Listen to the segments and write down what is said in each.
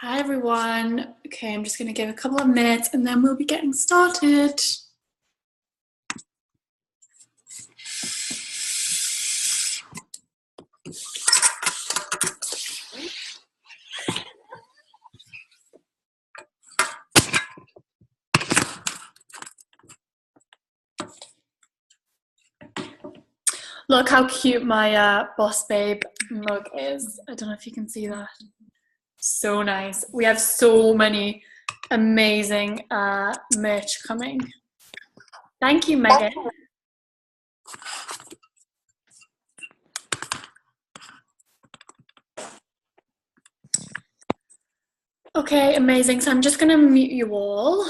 Hi everyone. Okay, I'm just going to give a couple of minutes and then we'll be getting started. Look how cute my Boss Babe mug is. I don't know if you can see that. So nice. We have so many amazing merch coming. Thank you, Megan. Okay, amazing. So I'm just going to mute you all.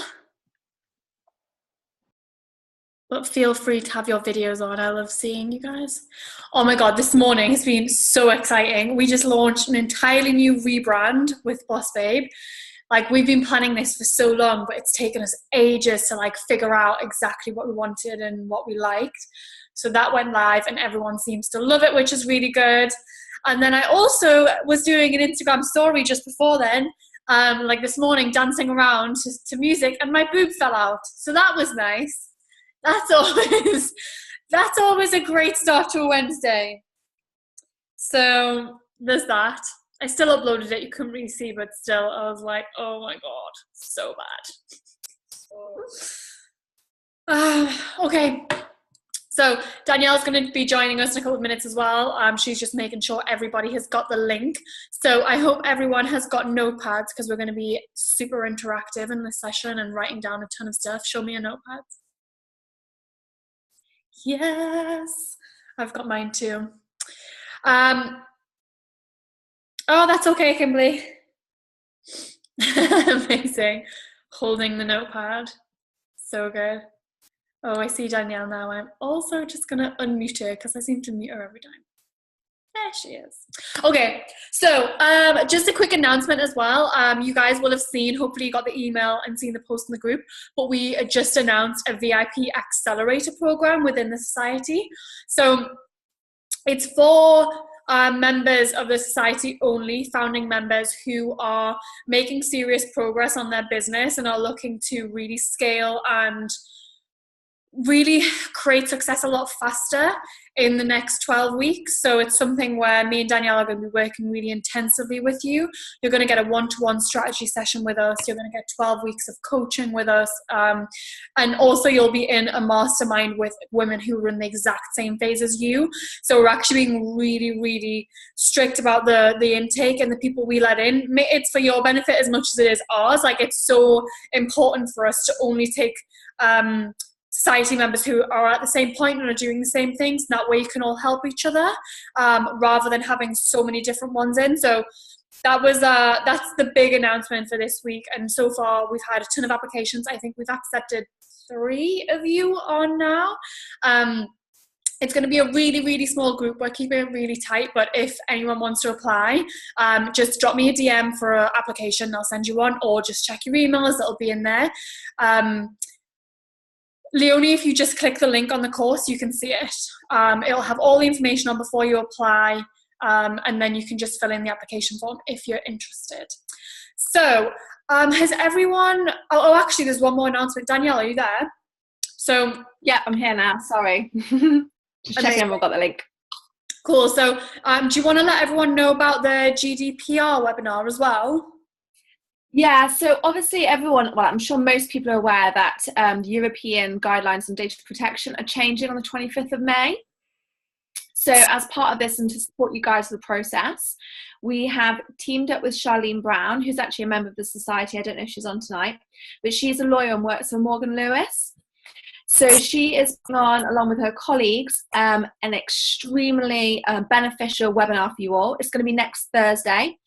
But feel free to have your videos on. I love seeing you guys. Oh my God, this morning has been so exciting. We just launched an entirely new rebrand with Boss Babe. Like, we've been planning this for so long, but it's taken us ages to like figure out exactly what we wanted and what we liked. So that went live and everyone seems to love it, which is really good. And then I also was doing an Instagram story just before then, like this morning, dancing around to music, and my boob fell out. So that was nice. That's always a great start to a Wednesday. So there's that. I still uploaded it. You couldn't really see, but still, I was like, oh my God, so bad. Okay. So Danielle's going to be joining us in a couple of minutes as well. She's just making sure everybody has got the link. So I hope everyone has got notepads because we're going to be super interactive in this session and writing down a ton of stuff. Show me your notepads. Yes, I've got mine too. Oh, that's okay, Kimberly. Amazing. Holding the notepad. So good. Oh, I see Danielle now. I'm also just going to unmute her because I seem to mute her every time. There she is. Okay, so just a quick announcement as well. You guys will have seen, hopefully you got the email and seen the post in the group, but we just announced a VIP accelerator program within the society. So it's for members of the society only, founding members who are making serious progress on their business and are looking to really scale and really create success a lot faster in the next 12 weeks. So it's something where me and Danielle are going to be working really intensively with you. You're going to get a one-to-one strategy session with us. You're going to get 12 weeks of coaching with us. And also you'll be in a mastermind with women who are in the exact same phase as you. So we're actually being really, really strict about the intake and the people we let in. It's for your benefit as much as it is ours. Like, it's so important for us to only take society members who are at the same point and are doing the same things. That way you can all help each other, rather than having so many different ones in. So that's the big announcement for this week. And so far we've had a ton of applications. I think we've accepted 3 of you on now. It's going to be a really, really small group. We're keeping it really tight, but if anyone wants to apply, just drop me a DM for an application. I'll send you one, or just check your emails. It'll be in there. Leonie, if you just click the link on the course, you can see it. It'll have all the information on before you apply, and then you can just fill in the application form if you're interested. So has everyone... actually, there's one more announcement. Danielle, are you there? So yeah, I'm here now. Sorry. Just checking if I've got the link. Cool. So do you want to let everyone know about the GDPR webinar as well? Yeah, so obviously I'm sure most people are aware that the European guidelines on data protection are changing on the 25th of May. So as part of this and to support you guys with the process, we have teamed up with Charlene Brown, who's actually a member of the society. I don't know if she's on tonight, but she's a lawyer and works for Morgan Lewis. So she is putting on, along with her colleagues, an extremely beneficial webinar for you all. It's going to be next Thursday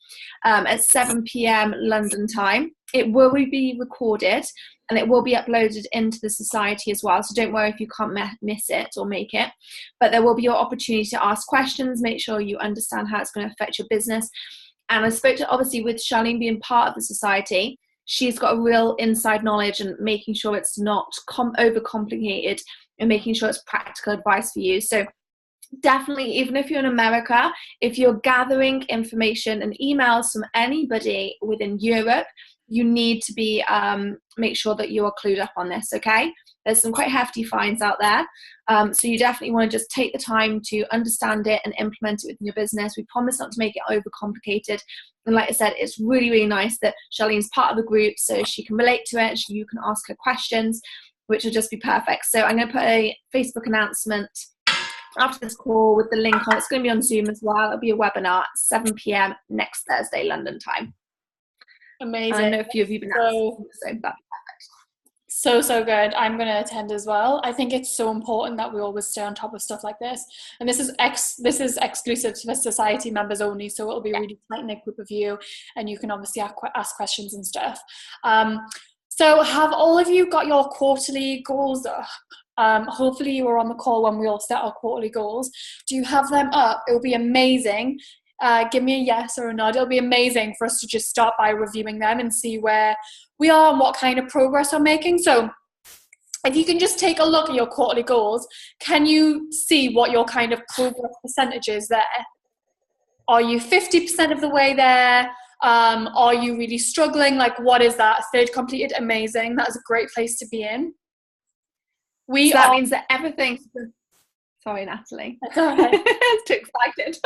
at 7 p.m. London time. It will be recorded and it will be uploaded into the society as well. So don't worry if you can't miss it or make it. But there will be your opportunity to ask questions, make sure you understand how it's going to affect your business. And I spoke to, obviously, with Charlene being part of the society, she's got a real inside knowledge and making sure it's not overcomplicated and making sure it's practical advice for you. So definitely, even if you're in America, if you're gathering information and emails from anybody within Europe, you need to be make sure that you are clued up on this, okay? There's some quite hefty fines out there. So you definitely want to just take the time to understand it and implement it within your business. We promise not to make it overcomplicated. And like I said, it's really, really nice that Charlene's part of the group so she can relate to it. You can ask her questions, which will just be perfect. So I'm going to put a Facebook announcement after this call with the link on. It's going to be on Zoom as well. It'll be a webinar at 7 p.m. next Thursday, London time. Amazing. And I know a few of you have been asking, so that'd be perfect. So good. I'm going to attend as well. I think it's so important that we always stay on top of stuff like this. And this is exclusive to the society members only, so it'll be a really tight-knit group of you, and you can obviously ask questions and stuff. So have all of you got your quarterly goals up? Hopefully you were on the call when we all set our quarterly goals. Do you have them up? It will be amazing. Give me a yes or a nod. It'll be amazing for us to just start by reviewing them and see where we are and what kind of progress we're making. So if you can just take a look at your quarterly goals, can you see what your kind of progress percentage is there? Are you 50% of the way there? Are you really struggling? Like, what is that? Third completed, amazing. That is a great place to be in. So that means that everything... Sorry, Natalie. That's all right. I'm too excited.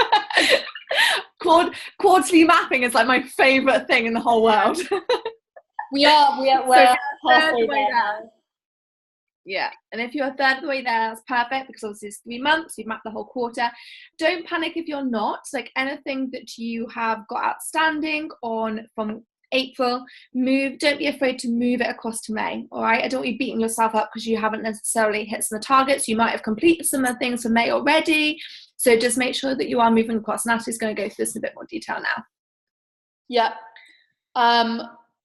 Quarterly mapping is like my favourite thing in the whole world. We're halfway there. Yeah, and if you're a third of the way there, that's perfect, because obviously it's 3 months, you've mapped the whole quarter. Don't panic if you're not. Like, anything that you have got outstanding from April, don't be afraid to move it across to May. All right, I don't want you beating yourself up because you haven't necessarily hit some of the targets. You might have completed some of the things for May already, so just make sure that you are moving across. Natalie's going to go through this in a bit more detail now. Yeah,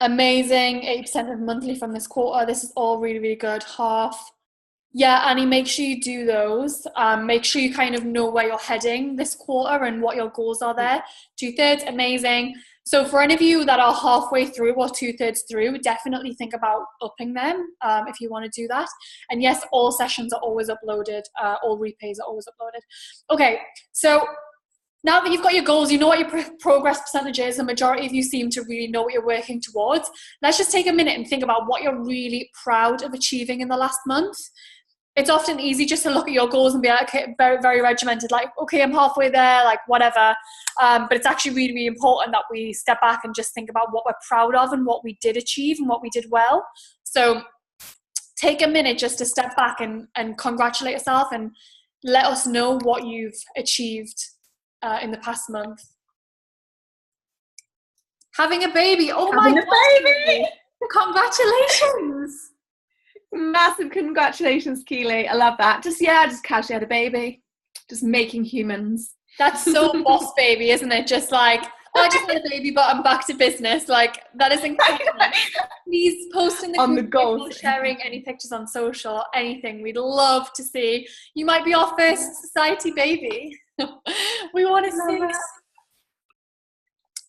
amazing. 80% of monthly from this quarter. This is all really, really good. Half. Yeah, Annie, make sure you do those. Make sure you kind of know where you're heading this quarter and what your goals are there. 2/3, amazing. So for any of you that are halfway through or 2/3 through, definitely think about upping them if you want to do that. And yes, all sessions are always uploaded. All replays are always uploaded. Okay, so now that you've got your goals, you know what your progress percentage is. The majority of you seem to really know what you're working towards. Let's just take a minute and think about what you're really proud of achieving in the last month. It's often easy just to look at your goals and be like, okay, very, very regimented, like, okay, I'm halfway there, like, whatever. But it's actually really, really important that we step back and just think about what we're proud of and what we did achieve and what we did well. So take a minute just to step back and congratulate yourself and let us know what you've achieved in the past month. Having a baby. Oh my God. Baby. Congratulations. Massive congratulations, Keely. I love that. Just casually had a baby. Just making humans. That's so boss baby, isn't it? Just like, oh, I just had a baby, but I'm back to business. Like, that is incredible. Please post in the group, sharing any pictures on social or anything. We'd love to see. You might be our first society baby. We want to see it.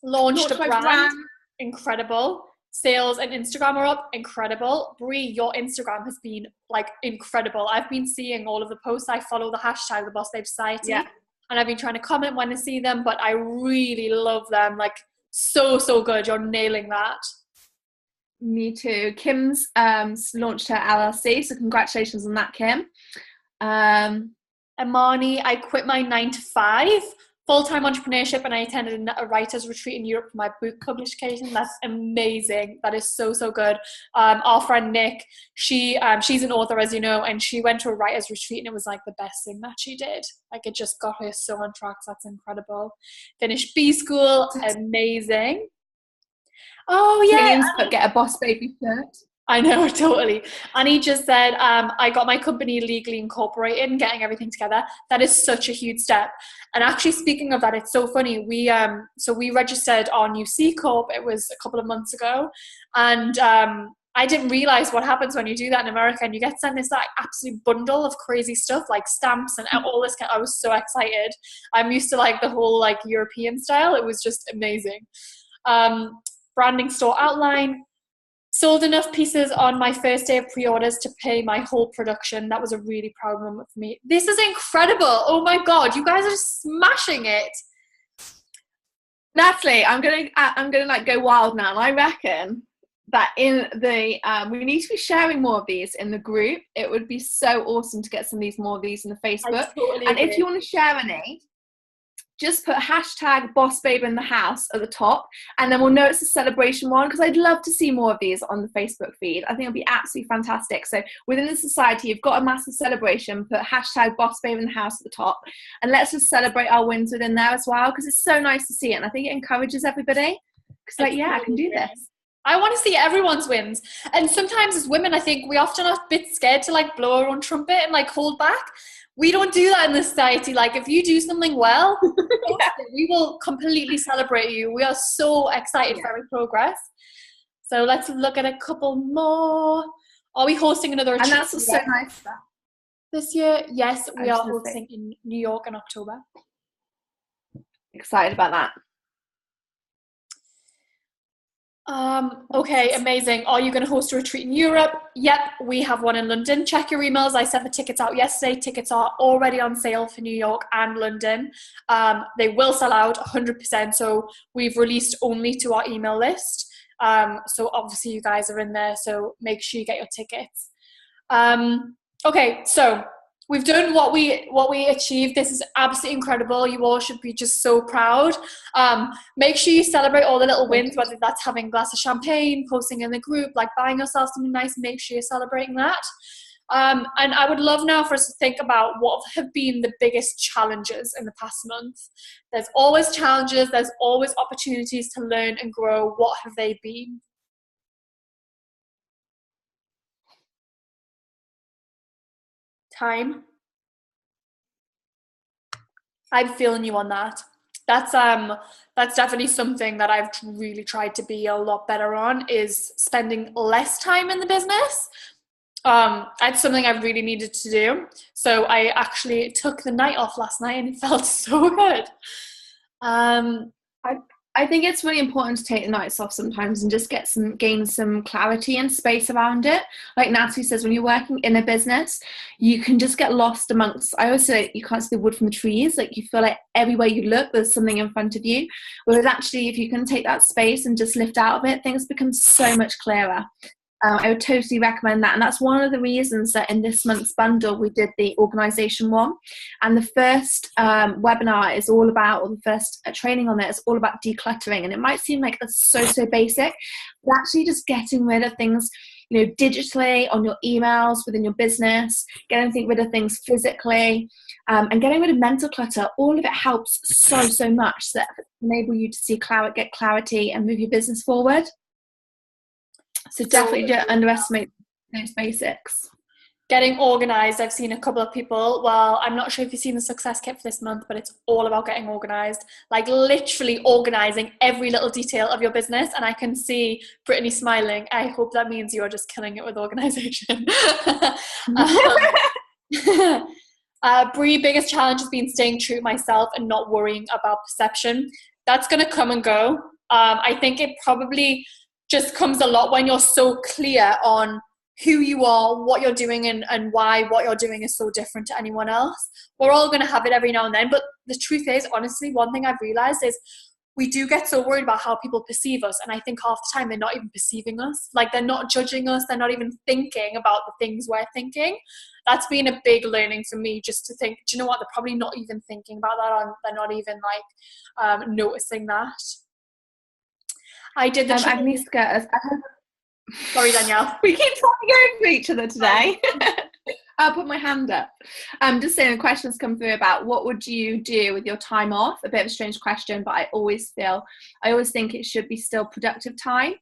Launched a brand. Incredible. Sales and Instagram are up. Incredible. Brie, your Instagram has been like incredible. I've been seeing all of the posts. I follow the hashtag The Boss Babe Society. Yeah. And I've been trying to comment when I see them, but I really love them. Like, so good. You're nailing that. Me too. Kim's launched her LLC, so congratulations on that, Kim. Amani, I quit my 9-to-5 full-time entrepreneurship and I attended a writer's retreat in Europe for my book publication. That's amazing. That is so good. Our friend Nick, she's an author, as you know, and she went to a writer's retreat and it was like the best thing that she did. Like, it just got her so on track. So that's incredible. Finished B school. Amazing. Oh yeah. Get a Boss Baby shirt. I know, totally. Annie just said, I got my company legally incorporated and getting everything together. That is such a huge step. And actually, speaking of that, it's so funny. We registered our new C Corp. It was a couple of months ago. And I didn't realize what happens when you do that in America and you get sent this like absolute bundle of crazy stuff like stamps and all this. I was so excited. I'm used to like the whole like European style. It was just amazing. Branding store outline. Sold enough pieces on my first day of pre-orders to pay my whole production. That was a really proud moment for me. This is incredible. Oh my God, you guys are smashing it. Natalie, I'm gonna like go wild now. And I reckon that in the we need to be sharing more of these in the group. It would be so awesome to get some of these more of these in the Facebook. Totally and agree. If you want to share any, just put hashtag boss babe in the house at the top, and then we'll know it's a celebration one, because I'd love to see more of these on the Facebook feed. I think it'll be absolutely fantastic. So within the society, you've got a massive celebration, put hashtag boss babe in the house at the top, and let's just celebrate our wins within there as well, because it's so nice to see it, and I think it encourages everybody, because like, yeah, I can do this. I want to see everyone's wins. And sometimes as women, I think we often are a bit scared to like blow our own trumpet and like hold back. We don't do that in this society. Like, if you do something well, we will completely celebrate you. We are so excited for every progress. So let's look at a couple more. Are we hosting another retreat? And that's so nice. This year? Yes, we are hosting in New York in October. Excited about that. Okay, amazing. Are you going to host a retreat in Europe? Yep, we have one in London. Check your emails. I sent the tickets out yesterday. Tickets are already on sale for New York and London. They will sell out 100%. So we've released only to our email list. So obviously you guys are in there. So make sure you get your tickets. Okay, so we've done what we achieved. This is absolutely incredible. You all should be just so proud. Make sure you celebrate all the little wins, whether that's having a glass of champagne, posting in the group, like buying yourself something nice. Make sure you're celebrating that. And I would love now for us to think about what have been the biggest challenges in the past month. There's always challenges. There's always opportunities to learn and grow. What have they been? Time. I'm feeling you on that. That's definitely something that I've really tried to be a lot better on, is spending less time in the business. It's something I really needed to do. So I actually took the night off last night and it felt so good. I think it's really important to take the nights off sometimes and just gain some clarity and space around it. Like Natalie says, when you're working in a business, you can just get lost amongst, I always say, you can't see the wood from the trees. Like, you feel like everywhere you look, there's something in front of you. Whereas actually, if you can take that space and just lift out of it, things become so much clearer. I would totally recommend that. And that's one of the reasons that in this month's bundle, we did the organisation one. And the first webinar is all about, or the first training on it is all about decluttering. And it might seem like it's so basic, but actually just getting rid of things, digitally, on your emails, within your business, getting rid of things physically, and getting rid of mental clutter. All of it helps so much that enable you to see get clarity and move your business forward. So definitely don't underestimate those basics. Getting organized. I've seen a couple of people, well, I'm not sure if you've seen the success kit for this month, but it's all about getting organized, like literally organizing every little detail of your business. And I can see Brittany smiling. I hope that means you're just killing it with organization. Brie, biggest challenge has been staying true to myself and not worrying about perception. That's going to come and go. I think it probably just comes a lot when you're so clear on who you are, what you're doing, and why what you're doing is so different to anyone else. We're all going to have it every now and then, but the truth is, honestly, one thing I've realized is we do get so worried about how people perceive us, and I think half the time they're not even perceiving us. Like, they're not judging us, they're not even thinking about the things we're thinking. That's been a big learning for me, just to think, do you know what, they're probably not even thinking about that, or they're not even like noticing that. I did the Agnieszka, sorry, Danielle. We keep talking over each other today. I'll put my hand up. Just saying, questions come through about what would you do with your time off? A bit of a strange question, but I always think it should be still productive time.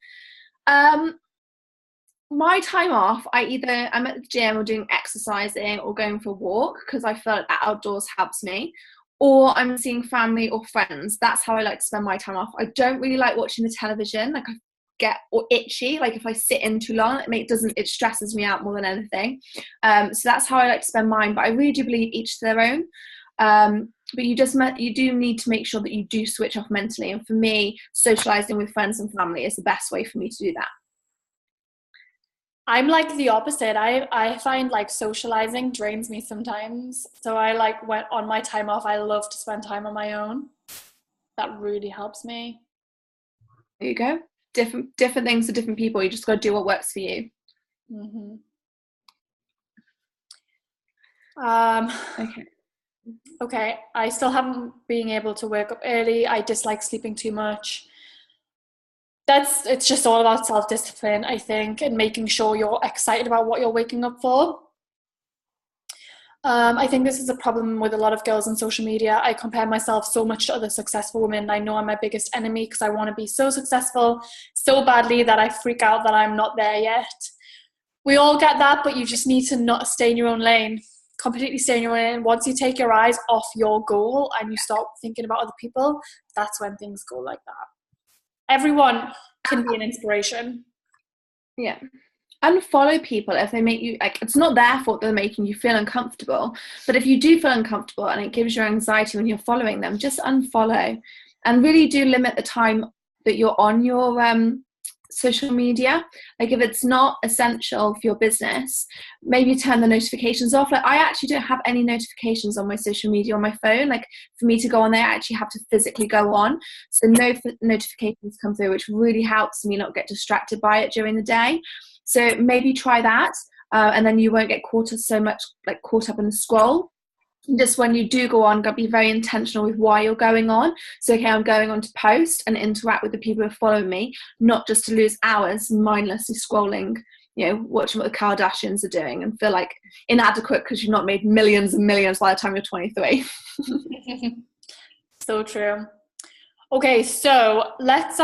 My time off, I'm at the gym or doing exercising or going for a walk, because I feel like that outdoors helps me. Or I'm seeing family or friends. That's how I like to spend my time off. I don't really like watching the television. Like, I get itchy. Like, if I sit in too long, it stresses me out more than anything. So that's how I like to spend mine. But I really do believe each to their own. But you do need to make sure that you do switch off mentally. And for me, socializing with friends and family is the best way for me to do that. I'm like the opposite. I find like socializing drains me sometimes. So I like when on my time off, I love to spend time on my own. That really helps me. There you go. Different things for different people. You just got to do what works for you. Mm-hmm. Okay. Okay, I still haven't been able to wake up early. I dislike sleeping too much. It's just all about self-discipline, I think, and making sure you're excited about what you're waking up for. I think this is a problem with a lot of girls on social media. I compare myself so much to other successful women. I know I'm my biggest enemy because I want to be so successful so badly that I freak out that I'm not there yet. We all get that, but you just need to not stay in your own lane. Completely stay in your own lane. Once you take your eyes off your goal and you start thinking about other people, that's when things go like that. Everyone can be an inspiration. Yeah. Unfollow people if they make you, like, it's not their fault they're making you feel uncomfortable, but if you do feel uncomfortable and it gives you anxiety when you're following them, just unfollow, and really do limit the time that you're on your social media. Like, if it's not essential for your business, maybe turn the notifications off. Like, I actually don't have any notifications on my social media on my phone. Like, for me to go on there, I actually have to physically go on, so no notifications come through, which really helps me not get distracted by it during the day. So maybe try that, and then you won't get caught up in the scroll. Just when you do go on, be very intentional with why you're going on. So, okay, I'm going on to post and interact with the people who are following me, not just to lose hours mindlessly scrolling, watching what the Kardashians are doing and feel like inadequate because you've not made millions and millions by the time you're 23. So true. Okay, so let's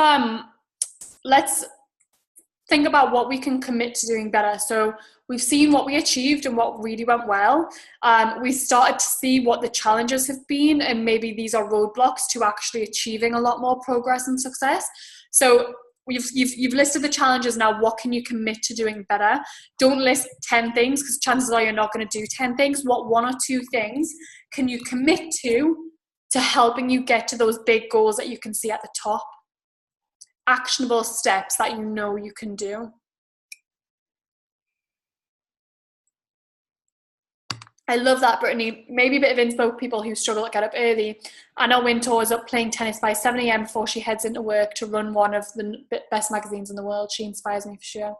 think about what we can commit to doing better. So we've seen what we achieved and what really went well. We started to see what the challenges have been, and maybe these are roadblocks to actually achieving a lot more progress and success. So you've listed the challenges. Now what can you commit to doing better? Don't list 10 things, because chances are you're not going to do 10 things. What 1 or 2 things can you commit to helping you get to those big goals that you can see at the top? Actionable steps that you can do. I love that, Brittany. Maybe a bit of inspo for people who struggle to get up early. Anna Wintour is up playing tennis by 7 a.m. before she heads into work to run one of the best magazines in the world. She inspires me for sure.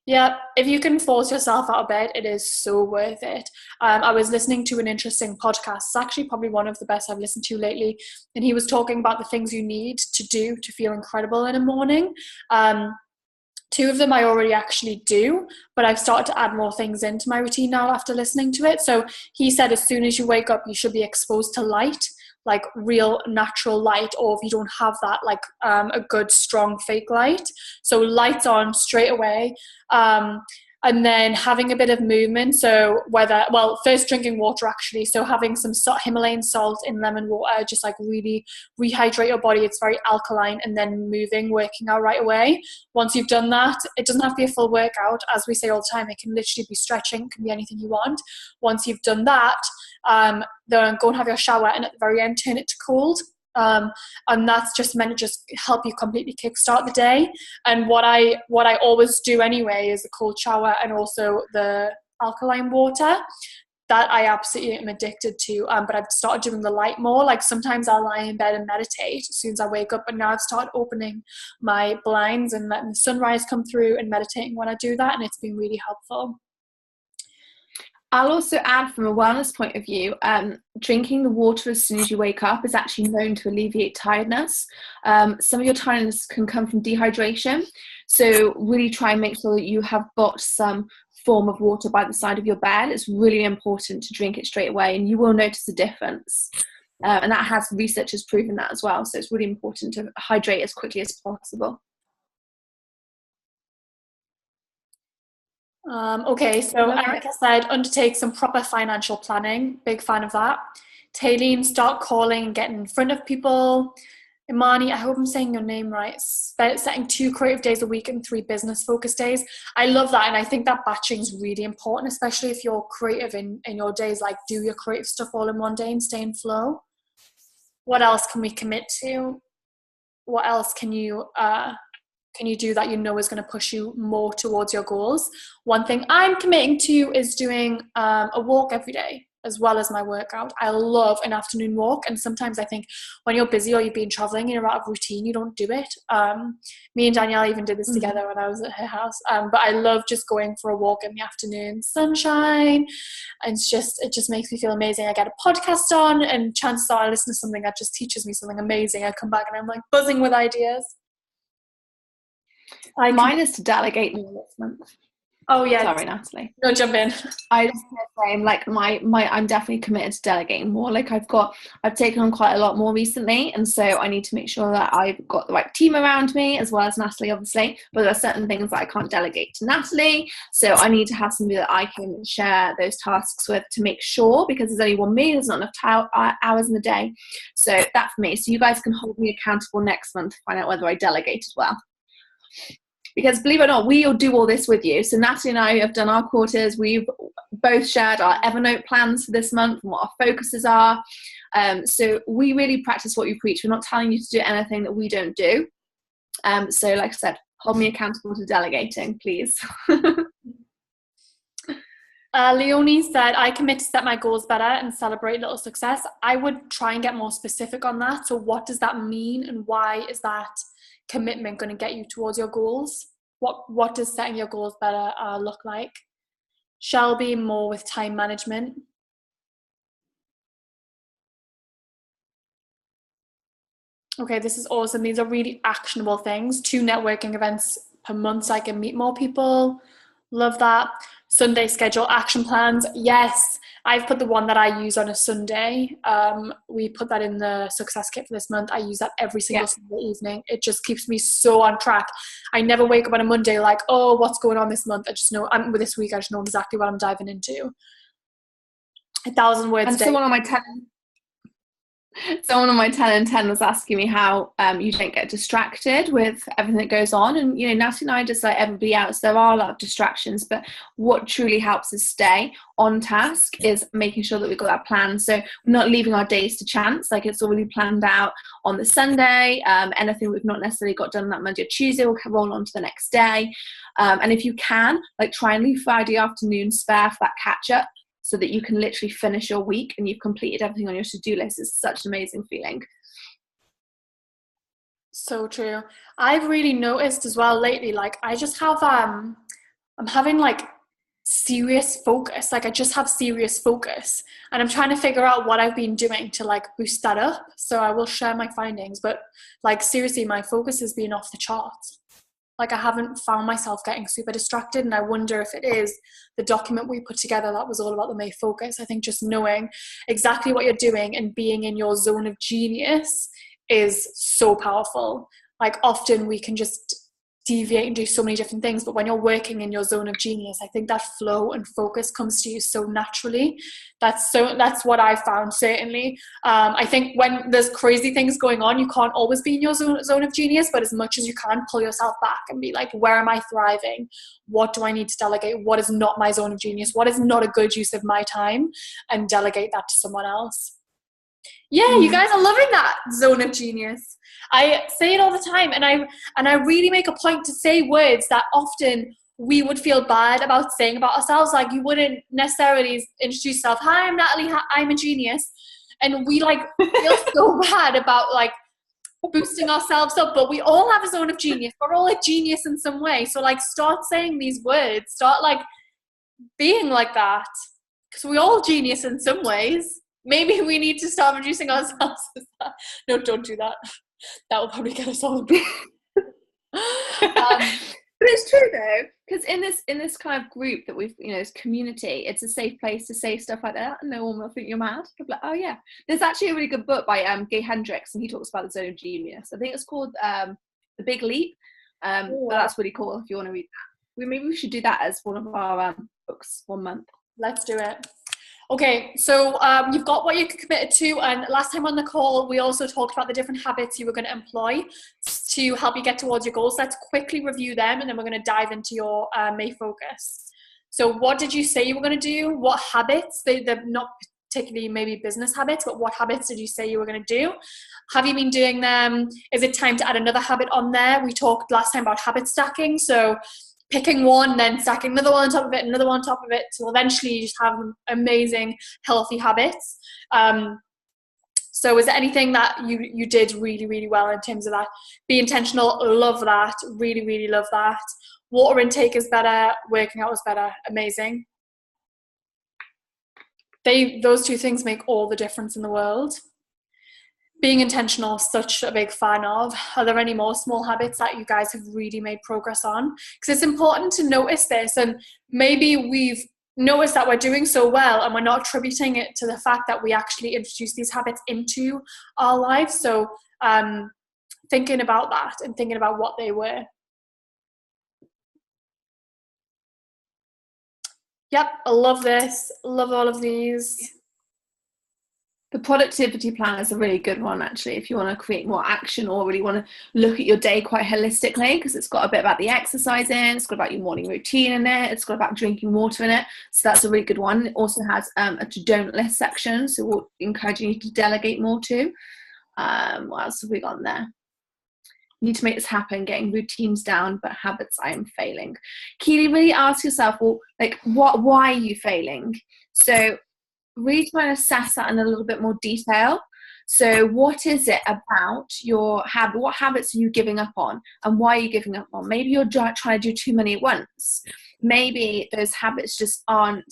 Yeah, if you can force yourself out of bed, it is so worth it. I was listening to an interesting podcast. It's actually probably one of the best I've listened to lately. And he was talking about the things you need to do to feel incredible in a morning. 2 of them I already actually do, but I've started to add more things into my routine now after listening to it. So he said as soon as you wake up, you should be exposed to light, like real natural light, or if you don't have that, like a good strong fake light. So lights on straight away. And then having a bit of movement. So first drinking water actually. So having some Himalayan salt in lemon water, just like really rehydrate your body. It's very alkaline. And then working out right away. Once you've done that, it doesn't have to be a full workout. As we say all the time, it can literally be stretching, it can be anything you want. Once you've done that, then go and have your shower, and at the very end, turn it to cold. And that's just meant to just help you completely kickstart the day. And what I always do anyway is a cold shower and also the alkaline water. That I absolutely am addicted to. But I've started doing the light more. Like sometimes I'll lie in bed and meditate as soon as I wake up. But now I've started opening my blinds and letting the sunrise come through and meditating when I do that. And it's been really helpful. I'll also add, from a wellness point of view, drinking the water as soon as you wake up is actually known to alleviate tiredness. Some of your tiredness can come from dehydration. So really try and make sure that you have got some form of water by the side of your bed. It's really important to drink it straight away, and you will notice a difference. And that has research has proven that as well. So it's really important to hydrate as quickly as possible. Okay, so Erica said, undertake some proper financial planning. Big fan of that. Taylene, start calling and getting in front of people. Imani, I hope I'm saying your name right. Setting 2 creative days a week and 3 business focus days. I love that, and I think that batching is really important, especially if you're creative in your days. Like, do your creative stuff all in one day and stay in flow. What else can we commit to? What else can you can you do that you know is going to push you more towards your goals? One thing I'm committing to is doing a walk every day as well as my workout. I love an afternoon walk, and sometimes I think when you're busy or you've been traveling and you're out of routine, you don't do it. Me and Danielle even did this together when I was at her house, but I love just going for a walk in the afternoon, sunshine, and it just makes me feel amazing. I get a podcast on, and chances are I listen to something that just teaches me something amazing. I come back and I'm like buzzing with ideas. Mine is to delegate more this month. Oh yeah. Sorry, Natalie. No, jump in. I just say, like, I'm definitely committed to delegating more. Like, I've taken on quite a lot more recently, and so I need to make sure that I've got the right team around me, as well as Natalie, obviously. But there are certain things that I can't delegate to Natalie, so I need to have somebody that I can share those tasks with to make sure, because there's only one me, there's not enough hours in the day. So that for me. So you guys can hold me accountable next month to find out whether I delegated well. Because believe it or not, we'll do all this with you. So Natalie and I have done our quarters. We've both shared our Evernote plans for this month and what our focuses are. So we really practice what you preach. We're not telling you to do anything that we don't do. So like I said, hold me accountable to delegating, please. Leonie said, I commit to set my goals better and celebrate little success. I would try and get more specific on that. So what does that mean, and why is that commitment going to get you towards your goals? What does setting your goals better look like? Shelby, more with time management. Okay, this is awesome. These are really actionable things. 2 networking events per month so I can meet more people. Love that. Sunday schedule action plans. Yes, I've put the one that I use on a Sunday. We put that in the success kit for this month. I use that every single Sunday evening. It just keeps me so on track. I never wake up on a Monday like, oh, what's going on this month? I just know, with this week, I just know exactly what I'm diving into. 1,000 words a day. Someone on my 10 and 10 was asking me how you don't get distracted with everything that goes on. And, you know, Natalie and I, just like everybody else, there are a lot of distractions, but what truly helps us stay on task is making sure that we've got that plan. So we're not leaving our days to chance. Like, it's already planned out on the Sunday. Anything we've not necessarily got done that Monday or Tuesday will roll on to the next day. And if you can, like, try and leave Friday afternoon spare for that catch up, so that you can literally finish your week and you've completed everything on your to-do list. It's such an amazing feeling. So true. I've really noticed as well lately, like, I just have, I'm having like serious focus. Like, I just have serious focus, and I'm trying to figure out what I've been doing to like boost that up. So I will share my findings, but like, seriously, my focus has been off the charts. Like, I haven't found myself getting super distracted, and I wonder if it is the document we put together that was all about the May focus. I think just knowing exactly what you're doing and being in your zone of genius is so powerful. Like, often we can just deviate and do so many different things, but when you're working in your zone of genius, I think that flow and focus comes to you so naturally. That's what I found, certainly. I think when there's crazy things going on, you can't always be in your zone of genius, but as much as you can, pull yourself back and be like, where am I thriving? What do I need to delegate? What is not my zone of genius? What is not a good use of my time? And delegate that to someone else. Yeah, you guys are loving that zone of genius. I say it all the time, and I really make a point to say words that often we would feel bad about saying about ourselves. Like, you wouldn't necessarily introduce yourself, hi, I'm Natalie, I'm a genius. And we like feel so bad about like boosting ourselves up, but we all have a zone of genius. We're all a genius in some way. So like, start saying these words, start like being like that, because we all genius in some ways. Maybe we need to start reducing ourselves as that. No, don't do that. That will probably get us all. But it's true though, because in this kind of group that we've, you know, this community, it's a safe place to say stuff like that, and no one will think you're mad. They'll be like, oh yeah. There's actually a really good book by Gay Hendricks, and he talks about the zone of genius. I think it's called The Big Leap. But that's really cool if you want to read that. Maybe we should do that as one of our books one month. Let's do it. Okay, so you've got what you're committed to, and last time on the call we also talked about the different habits you were going to employ to help you get towards your goals. Let's quickly review them, and then we're going to dive into your May focus. So what did you say you were going to do? What habits? They're not particularly maybe business habits, but what habits did you say you were going to do? Have you been doing them? Is it time to add another habit on there? We talked last time about habit stacking. So picking one, then stacking another one on top of it, another one on top of it. So eventually you just have amazing, healthy habits. So is there anything that you did really, really well in terms of that? Be intentional, love that, really, really love that. Water intake is better, working out is better, amazing. Those two things make all the difference in the world. Being intentional, such a big fan of. Are there any more small habits that you guys have really made progress on? Because it's important to notice this, and maybe we've noticed that we're doing so well and we're not attributing it to the fact that we actually introduced these habits into our lives. So thinking about that and thinking about what they were. Yep, I love this. Love all of these. The productivity plan is a really good one, actually, if you want to create more action or really want to look at your day quite holistically, because it's got a bit about the exercise in, it's got about your morning routine in it, it's got about drinking water in it. So that's a really good one. It also has a to-don't list section, so we're encouraging you to delegate more to. What else have we got in there? Need to make this happen, getting routines down, but habits I am failing. Keely, really ask yourself, well, like, why are you failing? So really try and assess that in a little bit more detail. So what is it about your habit? What habits are you giving up on, and why are you giving up on? Maybe you're trying to do too many at once. Maybe those habits just aren't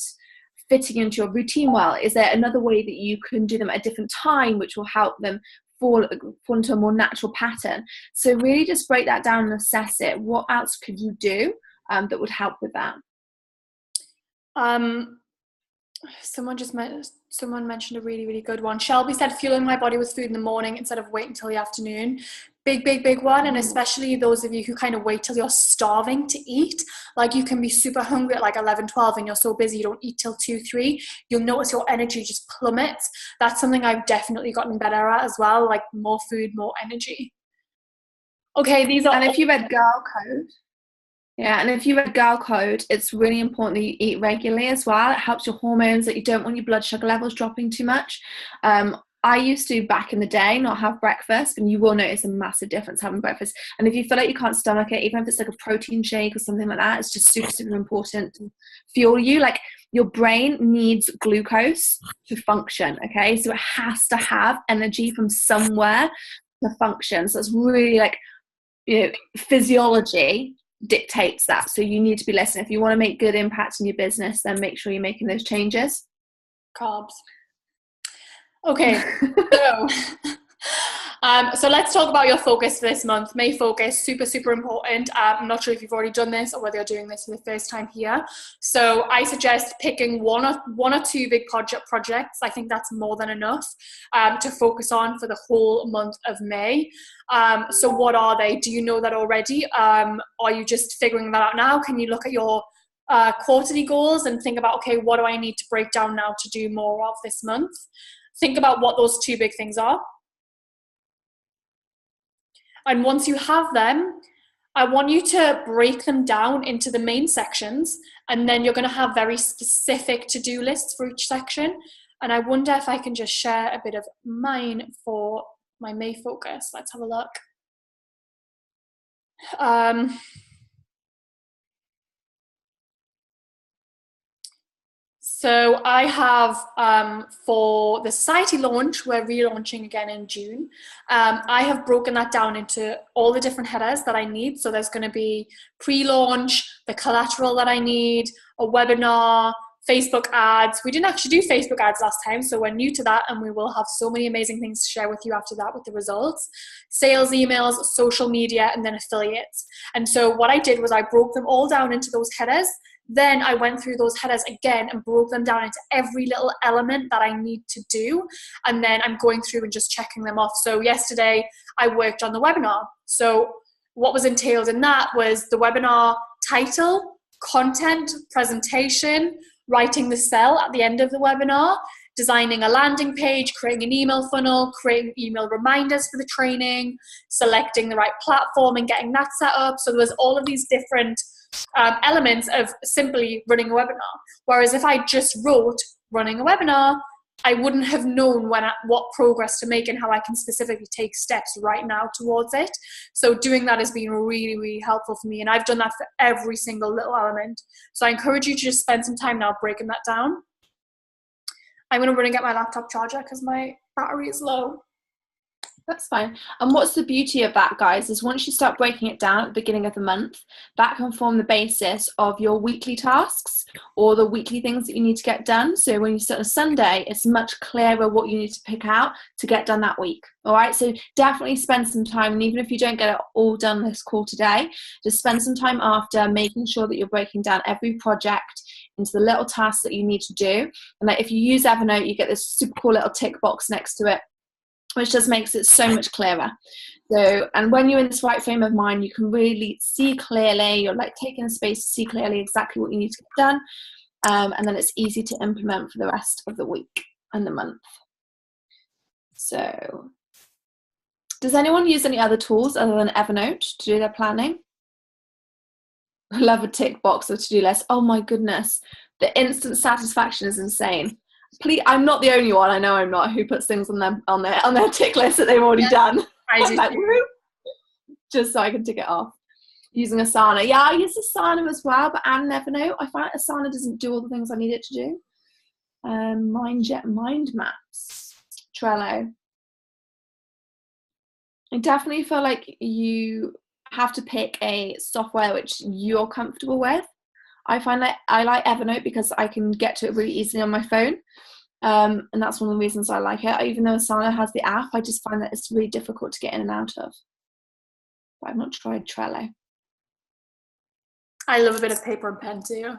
fitting into your routine well. Is there another way that you can do them at a different time which will help them fall into a more natural pattern? So really just break that down and assess it. What else could you do that would help with that? Someone mentioned a really, really good one. Shelby said fueling my body with food in the morning instead of waiting until the afternoon. Big one. And especially those of you who kind of wait till you're starving to eat, like you can be super hungry at like 11, 12 and you're so busy you don't eat till 2, 3. You'll notice your energy just plummets. That's something I've definitely gotten better at as well, like more food, more energy. Okay, these are... And if you read Girl Code, and if you read Girl Code, it's really important that you eat regularly as well. It helps your hormones, that you don't want your blood sugar levels dropping too much. I used to, back in the day, not have breakfast, and you will notice a massive difference having breakfast. And if you feel like you can't stomach it, even if it's like a protein shake or something like that, it's just super, super important to fuel you. Like, your brain needs glucose to function, okay? So it has to have energy from somewhere to function. So it's really like, physiology dictates that. So you need to be listening. If you want to make good impacts in your business, then make sure you're making those changes. Carbs. Okay, so let's talk about your focus for this month. May focus, super, super important. I'm not sure if you've already done this or whether you're doing this for the first time here. So I suggest picking one or two big projects. I think that's more than enough to focus on for the whole month of May. So what are they? Do you know that already? Are you just figuring that out now? Can you look at your quarterly goals and think about, okay, what do I need to break down now to do more of this month? Think about what those two big things are. And once you have them, I want you to break them down into the main sections, and then you're going to have very specific to-do lists for each section. And I wonder if I can just share a bit of mine for my May focus. Let's have a look. So I have, for the society launch, we're relaunching again in June. I have broken that down into all the different headers that I need. So there's going to be pre-launch, the collateral that I need, a webinar, Facebook ads. We didn't actually do Facebook ads last time, so we're new to that, and we will have so many amazing things to share with you after that with the results. Sales emails, social media, and then affiliates. And so what I did was I broke them all down into those headers. Then I went through those headers again and broke them down into every little element that I need to do. And then I'm going through and just checking them off. So yesterday I worked on the webinar. So what was entailed in that was the webinar title, content, presentation, writing the sell at the end of the webinar, designing a landing page, creating an email funnel, creating email reminders for the training, selecting the right platform and getting that set up. So there was all of these different elements of simply running a webinar. Whereas if I just wrote running a webinar, I wouldn't have known what progress to make and how I can specifically take steps right now towards it. So doing that has been really, really helpful for me. And I've done that for every single little element. So I encourage you to just spend some time now breaking that down. I'm going to run and get my laptop charger because my battery is low. That's fine. And what's the beauty of that, guys, is once you start breaking it down at the beginning of the month, that can form the basis of your weekly tasks or the weekly things that you need to get done. So when you start on Sunday, it's much clearer what you need to pick out to get done that week. All right, so definitely spend some time, and even if you don't get it all done this call today, just spend some time after making sure that you're breaking down every project into the little tasks that you need to do. And that if you use Evernote, you get this super cool little tick box next to it, which just makes it so much clearer. So, and when you're in this right frame of mind, you can really see clearly, you're like taking the space to see clearly exactly what you need to get done. And then it's easy to implement for the rest of the week and the month. So, does anyone use any other tools other than Evernote to do their planning? I love a tick box or to-do list. Oh my goodness. The instant satisfaction is insane. Please, I'm not the only one. I know I'm not. Who puts things on their tick list that they've already done? I do. Like, just so I can tick it off. Using Asana, yeah, I use Asana as well, but and Evernote. I find Asana doesn't do all the things I need it to do. Mind maps, Trello. I definitely feel like you have to pick a software which you're comfortable with. I find that I like Evernote because I can get to it really easily on my phone. And that's one of the reasons I like it. Even though Asana has the app, I just find that it's really difficult to get in and out of. But I've not tried Trello. I love a bit of paper and pen too.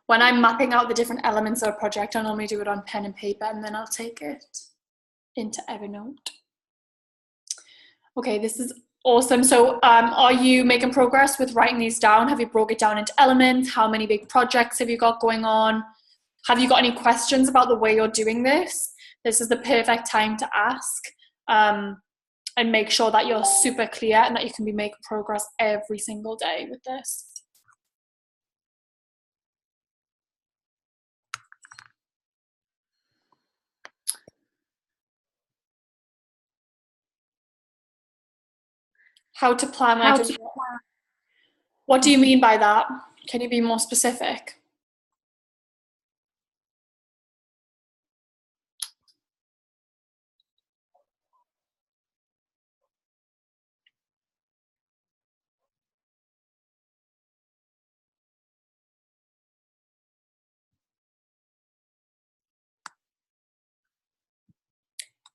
When I'm mapping out the different elements of a project, I normally do it on pen and paper, and then I'll take it into Evernote. Okay, this is awesome. So are you making progress with writing these down? Have you broke it down into elements? How many big projects have you got going on? Have you got any questions about the way you're doing this? This is the perfect time to ask and make sure that you're super clear and that you can be making progress every single day with this. How to plan. What do you mean by that? Can you be more specific?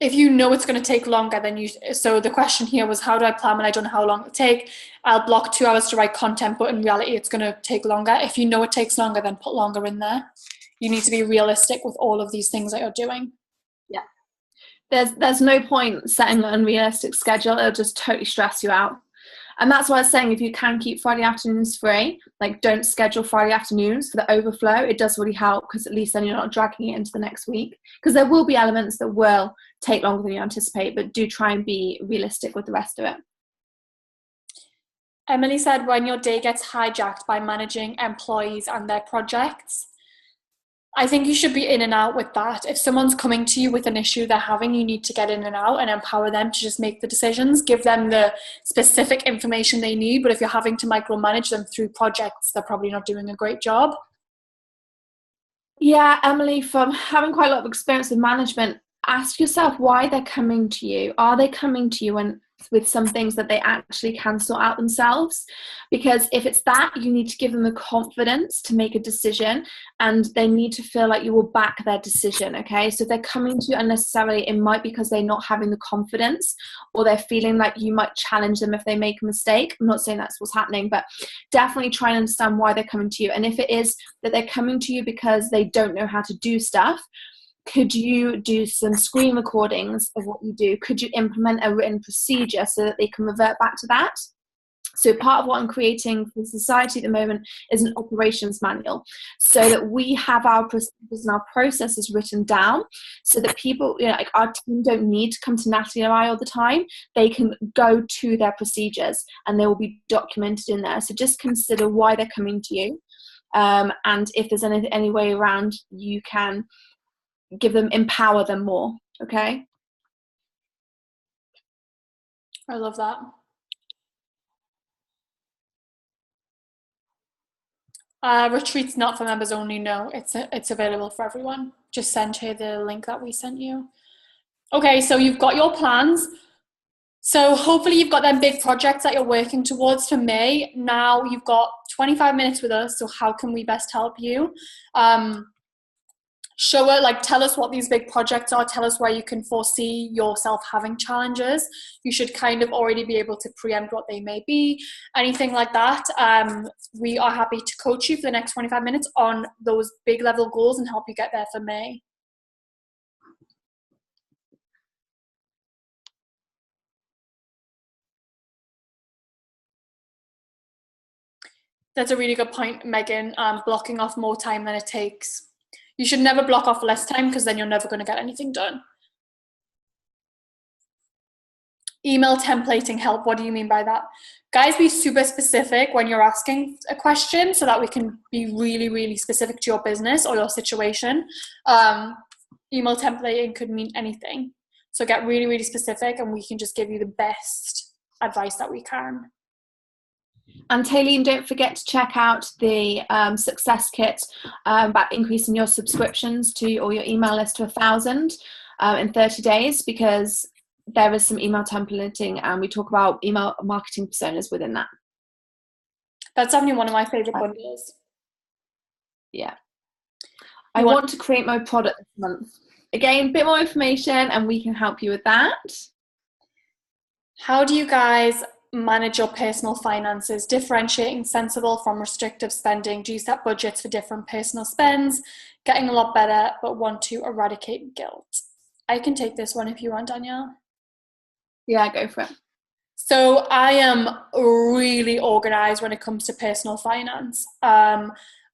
If you know it's going to take longer than you, so the question here was, how do I plan when I don't know how long it'll take? I'll block 2 hours to write content, but in reality it's going to take longer. If you know it takes longer, then put longer in there. You need to be realistic with all of these things that you're doing. Yeah. There's no point setting an unrealistic schedule. It'll just totally stress you out. And that's why I was saying, if you can keep Friday afternoons free, like don't schedule Friday afternoons for the overflow. It does really help because at least then you're not dragging it into the next week. Because there will be elements that will take longer than you anticipate, but do try and be realistic with the rest of it. Emily said, when your day gets hijacked by managing employees and their projects, I think you should be in and out with that. If someone's coming to you with an issue they're having, you need to get in and out and empower them to just make the decisions, give them the specific information they need. But if you're having to micromanage them through projects, they're probably not doing a great job. Yeah, Emily, from having quite a lot of experience with management, ask yourself why they're coming to you. Are they coming to you with some things that they actually can sort out themselves? Because if it's that, you need to give them the confidence to make a decision, and they need to feel like you will back their decision. Okay, so if they're coming to you unnecessarily, it might be because they're not having the confidence, or they're feeling like you might challenge them if they make a mistake. I'm not saying that's what's happening, but definitely try and understand why they're coming to you. And if it is that they're coming to you because they don't know how to do stuff, could you do some screen recordings of what you do? Could you implement a written procedure so that they can revert back to that? So part of what I'm creating for society at the moment is an operations manual, so that we have our procedures and our processes written down, so that people, like our team, don't need to come to Natalie or I all the time. They can go to their procedures and they will be documented in there. So just consider why they're coming to you, and if there's any way around, you can empower them more. Okay. I love that. Retreat's not for members only. No, it's available for everyone. Just send her the link that we sent you. Okay, so you've got your plans. So hopefully you've got them big projects that you're working towards for May. Now you've got 25 minutes with us. So how can we best help you? Show her, like, tell us what these big projects are. Tell us where you can foresee yourself having challenges. You should kind of already be able to preempt what they may be. Anything like that. We are happy to coach you for the next 25 minutes on those big level goals and help you get there for May. That's a really good point, Megan. Blocking off more time than it takes. You should never block off less time, because then you're never going to get anything done. Email templating help. What do you mean by that? Guys, be super specific when you're asking a question so that we can be really, really specific to your business or your situation. Email templating could mean anything. So get really, really specific and we can just give you the best advice that we can. And Taylene, don't forget to check out the success kit about increasing your subscriptions or your email list to 1,000 in 30 days, because there is some email templating and we talk about email marketing personas within that. That's definitely one of my favorite bundles. Yeah. I want to create my product this month. Again, a bit more information and we can help you with that. How do you guys manage your personal finances, differentiating sensible from restrictive spending? Do you set budgets for different personal spends? Getting a lot better, but want to eradicate guilt. I can take this one if you want, Danielle. Yeah, go for it. So I am really organized when it comes to personal finance. I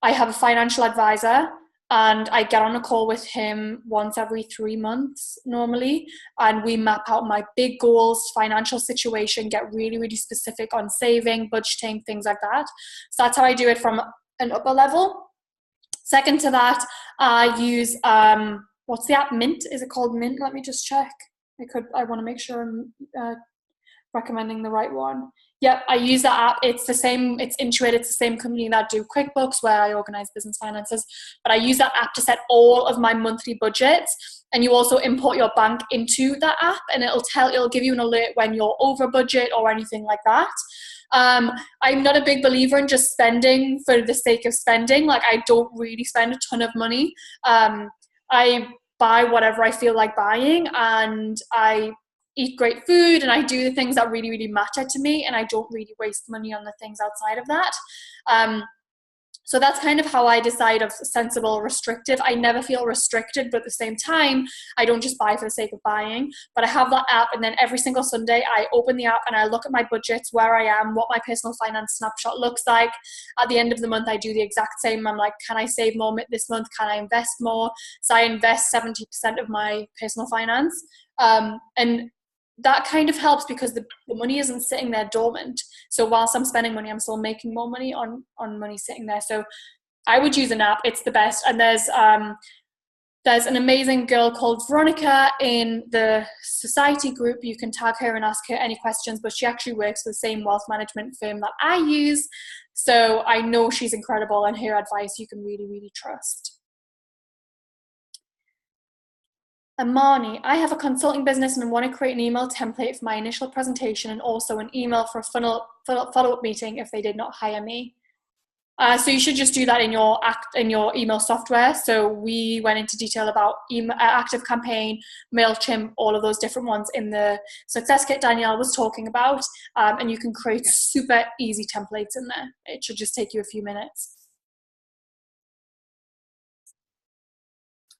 have a financial advisor and I get on a call with him once every 3 months normally, and we map out my big goals, financial situation, get really, really specific on saving, budgeting, things like that. So that's how I do it from an upper level. Second to that, I use, what's the app? Mint? Is it called Mint? Let me just check. I want to make sure I'm recommending the right one. Yep, I use that app. It's the same, it's Intuit, it's the same company that do QuickBooks where I organize business finances. But I use that app to set all of my monthly budgets. And you also import your bank into that app and it'll give you an alert when you're over budget or anything like that. I'm not a big believer in just spending for the sake of spending. Like, I don't really spend a ton of money. I buy whatever I feel like buying, and I eat great food, and I do the things that really, really matter to me, and I don't really waste money on the things outside of that. So that's kind of how I decide of sensible, restrictive. I never feel restricted, but at the same time, I don't just buy for the sake of buying. But I have that app, and then every single Sunday, I open the app and I look at my budgets, where I am, what my personal finance snapshot looks like. At the end of the month, I do the exact same. I'm like, can I save more this month? Can I invest more? So I invest 70% of my personal finance. And that kind of helps because the money isn't sitting there dormant. So whilst I'm spending money, I'm still making more money on money sitting there. So I would use an app. It's the best. And there's an amazing girl called Veronica in the Society group. You can tag her and ask her any questions, but she actually works for the same wealth management firm that I use. So I know she's incredible, and her advice you can really, really trust. Amani, I have a consulting business and want to create an email template for my initial presentation and also an email for a follow-up meeting if they did not hire me. So you should just do that in your email software. So we went into detail about ActiveCampaign, MailChimp, all of those different ones in the success kit Danielle was talking about. And you can create super easy templates in there. It should just take you a few minutes.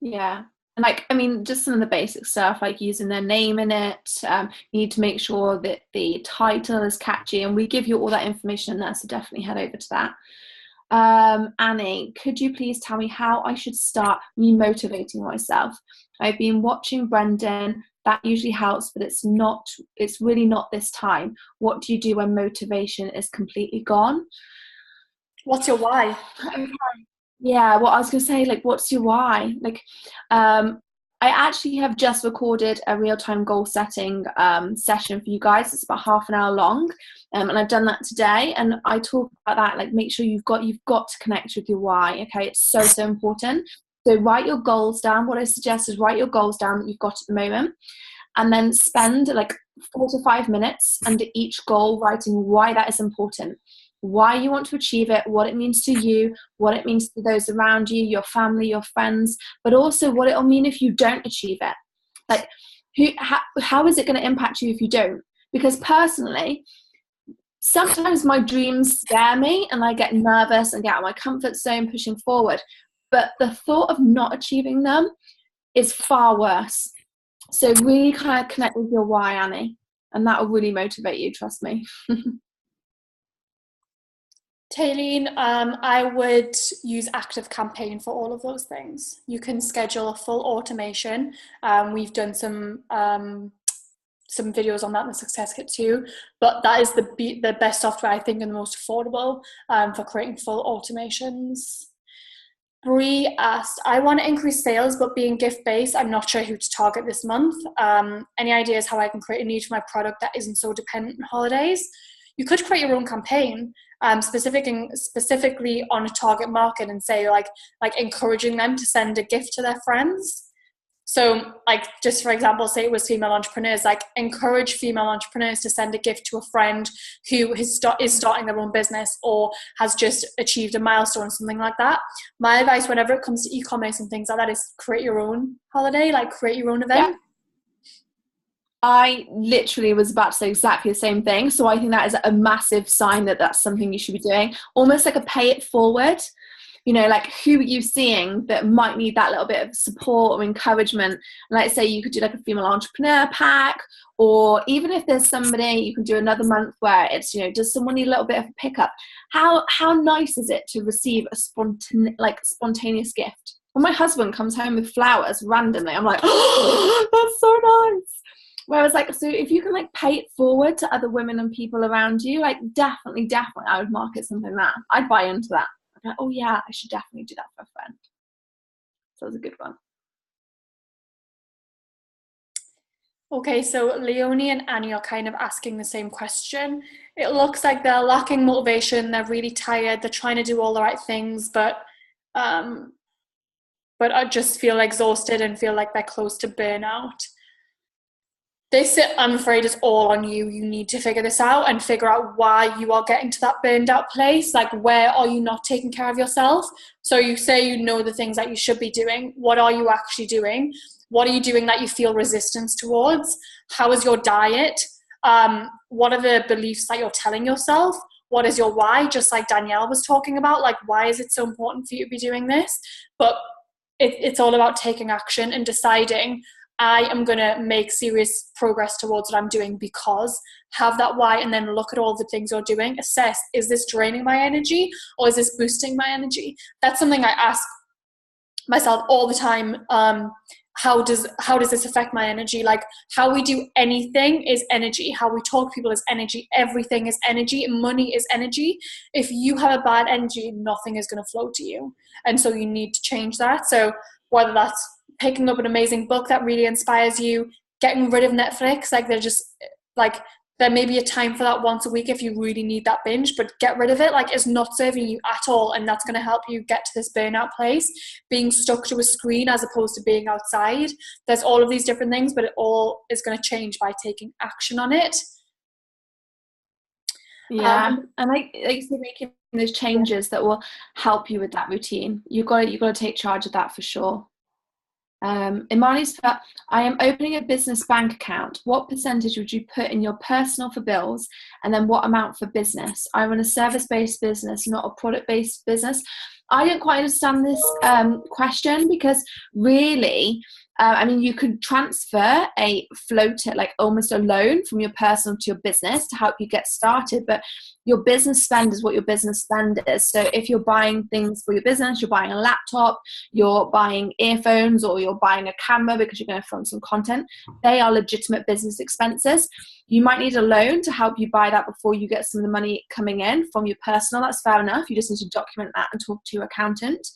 Yeah. And like, I mean, just some of the basic stuff, like using their name in it. You need to make sure that the title is catchy, and we give you all that information in there. So definitely head over to that. Annie, could you please tell me how I should start remotivating myself? I've been watching Brendan. That usually helps, but it's really not this time. What do you do when motivation is completely gone? What's your why? Okay. Yeah, well, I was going to say, like, what's your why? Like, I actually have just recorded a real-time goal setting session for you guys. It's about half an hour long, and I've done that today. And I talk about that, like, make sure you've got to connect with your why. Okay, it's so important. So write your goals down. What I suggest is write your goals down that you've got at the moment, and then spend like 4 to 5 minutes under each goal writing why that is important, why you want to achieve it, what it means to you, what it means to those around you, your family, your friends, but also what it'll mean if you don't achieve it. Like, how is it going to impact you if you don't? Because personally, sometimes my dreams scare me and I get nervous and get out of my comfort zone pushing forward. But the thought of not achieving them is far worse. So really kind of connect with your why, Annie, and that will really motivate you, trust me. Taylene, I would use ActiveCampaign for all of those things. You can schedule a full automation. We've done some videos on that in the Success Kit too, but that is the best software, I think, and the most affordable for creating full automations. Bree asked, I want to increase sales, but being gift-based, I'm not sure who to target this month. Any ideas how I can create a need for my product that isn't so dependent on holidays? You could create your own campaign, specifically on a target market, and say like encouraging them to send a gift to their friends. So, like, just for example, say it was female entrepreneurs, like encourage female entrepreneurs to send a gift to a friend who is starting their own business or has just achieved a milestone, something like that. My advice whenever it comes to e-commerce and things like that is create your own holiday, like create your own event. Yeah. I literally was about to say exactly the same thing. So I think that is a massive sign that that's something you should be doing. Almost like a pay it forward. You know, like, who are you seeing that might need that little bit of support or encouragement? And like, say you could do like a female entrepreneur pack, or even if there's somebody, you can do another month where it's, you know, does someone need a little bit of a pickup? How nice is it to receive a spontaneous gift? When my husband comes home with flowers randomly, I'm like, oh, that's so nice. Whereas, like, so if you can like pay it forward to other women and people around you, like definitely I would market something like that. I'd buy into that. I'd be like, oh yeah, I should definitely do that for a friend. So that was a good one. Okay, so Leonie and Annie are kind of asking the same question. It looks like they're lacking motivation, they're really tired, they're trying to do all the right things, but I just feel exhausted and feel like they're close to burnout. This, I'm afraid, is all on you. You need to figure this out and figure out why you are getting to that burned out place. Like, where are you not taking care of yourself? So you say you know the things that you should be doing. What are you actually doing? What are you doing that you feel resistance towards? How is your diet? What are the beliefs that you're telling yourself? What is your why? Just like Danielle was talking about, like, why is it so important for you to be doing this? But it's all about taking action and deciding, I am going to make serious progress towards what I'm doing, because have that why, and then look at all the things you're doing, assess, is this draining my energy or is this boosting my energy? That's something I ask myself all the time. How does this affect my energy? Like, how we do anything is energy. How we talk to people is energy. Everything is energy. Money is energy. If you have a bad energy, nothing is going to flow to you. And so you need to change that. So whether that's picking up an amazing book that really inspires you, getting rid of Netflix, like there may be a time for that once a week if you really need that binge, but get rid of it. Like, it's not serving you at all, and that's going to help you get to this burnout place, being stuck to a screen as opposed to being outside. There's all of these different things, but it all is going to change by taking action on it. Yeah, and like making those changes that will help you with that routine. You've got to take charge of that for sure. Imani's put, I am opening a business bank account. What percentage would you put in your personal for bills, and then what amount for business? I run a service-based business, not a product-based business. I don't quite understand this question, because really, I mean, you could transfer a floater, like almost a loan from your personal to your business to help you get started, but your business spend is what your business spend is. So if you're buying things for your business, you're buying a laptop, you're buying earphones, or you're buying a camera because you're going to film some content, they are legitimate business expenses. You might need a loan to help you buy that before you get some of the money coming in from your personal. That's fair enough. You just need to document that and talk to your accountant.